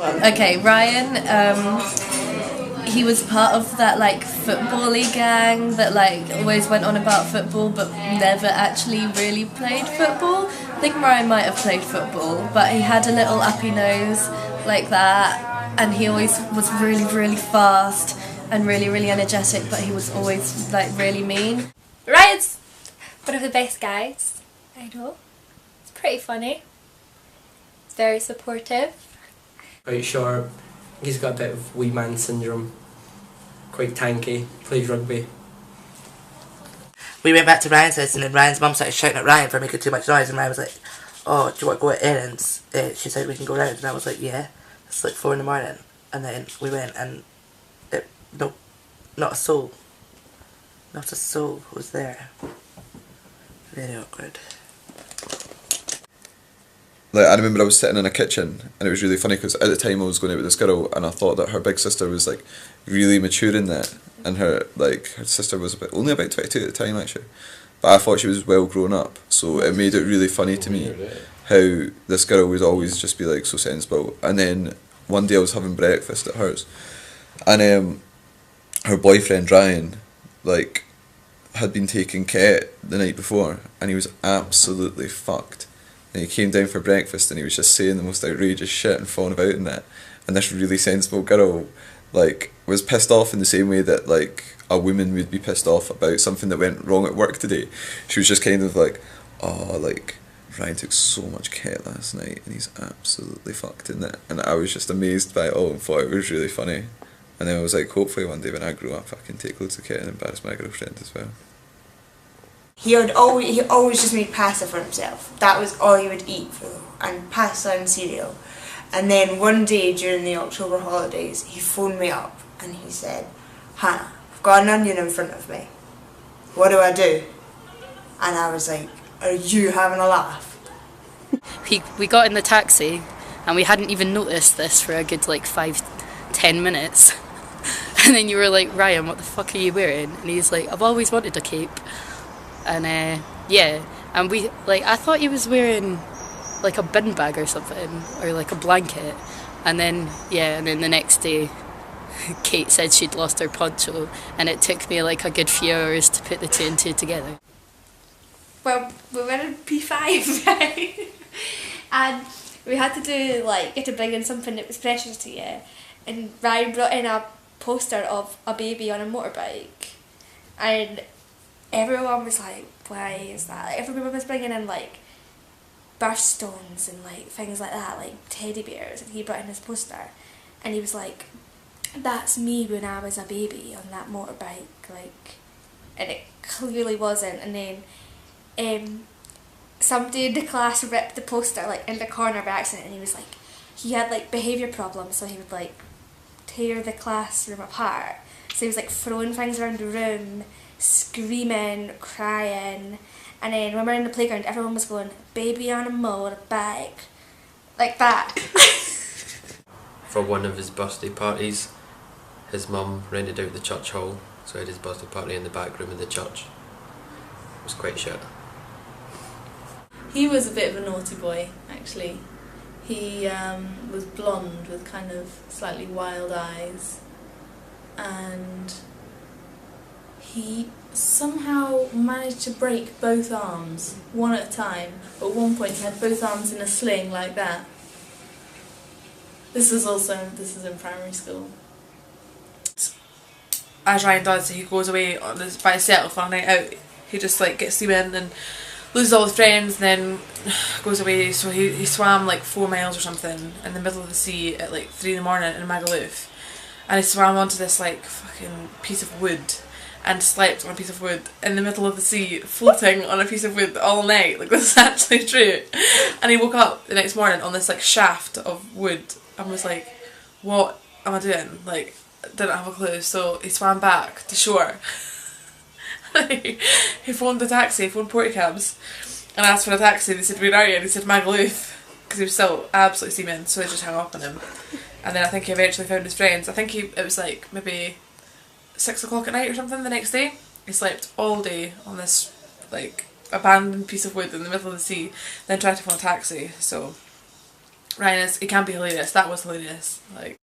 Okay, Ryan, he was part of that like football-y gang that like always went on about football but never actually really played football. I think Ryan might have played football, but he had a little uppy nose like that, and he always was really, really fast and really, really energetic, but he was always like really mean. Ryan's one of the best guys I know. It's pretty funny. It's very supportive. Quite short. He's got a bit of wee man syndrome. Quite tanky. Plays rugby. We went back to Ryan's house and then Ryan's mum started shouting at Ryan for making too much noise, and Ryan was like, "Oh, do you want to go in?" And she said we can go round, and I was like, "Yeah." It's like 4 in the morning, and then we went and no, not a soul was there. Very awkward. Like, I remember I was sitting in a kitchen and it was really funny because at the time I was going out with this girl and I thought that her big sister was like really mature in that, and her sister was only about 22 at the time actually, but I thought she was well grown up, so it made it really funny to me how this girl would always just be like so sensible. And then one day I was having breakfast at hers and her boyfriend Ryan like had been taking Ket the night before and he was absolutely fucked. And he came down for breakfast and he was just saying the most outrageous shit and falling about in that. And this really sensible girl, like, was pissed off in the same way that, like, a woman would be pissed off about something that went wrong at work today. She was just kind of like, oh, like, Ryan took so much Ket last night and he's absolutely fucked in that. And I was just amazed by it all and thought it was really funny. And then I was like, hopefully one day when I grow up I can take loads of Ket and embarrass my girlfriend as well. He always just made pasta for himself. That was all he would eat and pasta and cereal. And then one day during the October holidays, he phoned me up and he said, "Hannah, I've got an onion in front of me. What do I do?" And I was like, "Are you having a laugh?" We got in the taxi and we hadn't even noticed this for a good like 5-10 minutes. And then you were like, "Ryan, what the fuck are you wearing?" And he's like, "I've always wanted a cape." And yeah, and we like I thought he was wearing like a bin bag or something, or like a blanket, and then the next day Kate said she'd lost her poncho, and it took me like a good few hours to put the two and two together. Well, we were in P5, right? And we had to do like, get to bring in something that was precious to you, and Ryan brought in a poster of a baby on a motorbike, and everyone was like, "Why is that?" Everyone was bringing in like birthstones and like things like that, like teddy bears, and he brought in his poster and he was like, "That's me when I was a baby on that motorbike," like, and it clearly wasn't. And then somebody in the class ripped the poster like in the corner by accident, and he was like, he had like behaviour problems, so he would like tear the classroom apart, so he was like throwing things around the room, screaming, crying. And then when we were in the playground, everyone was going, "Baby on a motorbike," like that. For one of his birthday parties, his mum rented out the church hall, so he had his birthday party in the back room of the church. It was quite shit. He was a bit of a naughty boy, actually. He was blonde with kind of slightly wild eyes, and he somehow managed to break both arms, one at a time. At one point he had both arms in a sling like that. This is in primary school. As Ryan does, he goes away by himself on a night out. He just like gets to in and loses all his friends and then goes away. So he swam like 4 miles or something in the middle of the sea at like 3 in the morning in Magaluf. And he swam onto this like fucking piece of wood and slept on a piece of wood in the middle of the sea, floating on a piece of wood all night. Like, this is actually true. And he woke up the next morning on this like shaft of wood and was like, "What am I doing?" Like, didn't have a clue. So he swam back to shore. He phoned the taxi, phoned Porticabs, and asked for a taxi. They said, "Where are you?" And he said, "Magaluf," because he was still absolutely seaman, so they just hung up on him. And then I think he eventually found his friends. I think it was like maybe 6 o'clock at night or something the next day. He slept all day on this like abandoned piece of wood in the middle of the sea, then tried to phone a taxi. So Ryan is, it can be hilarious. That was hilarious. Like.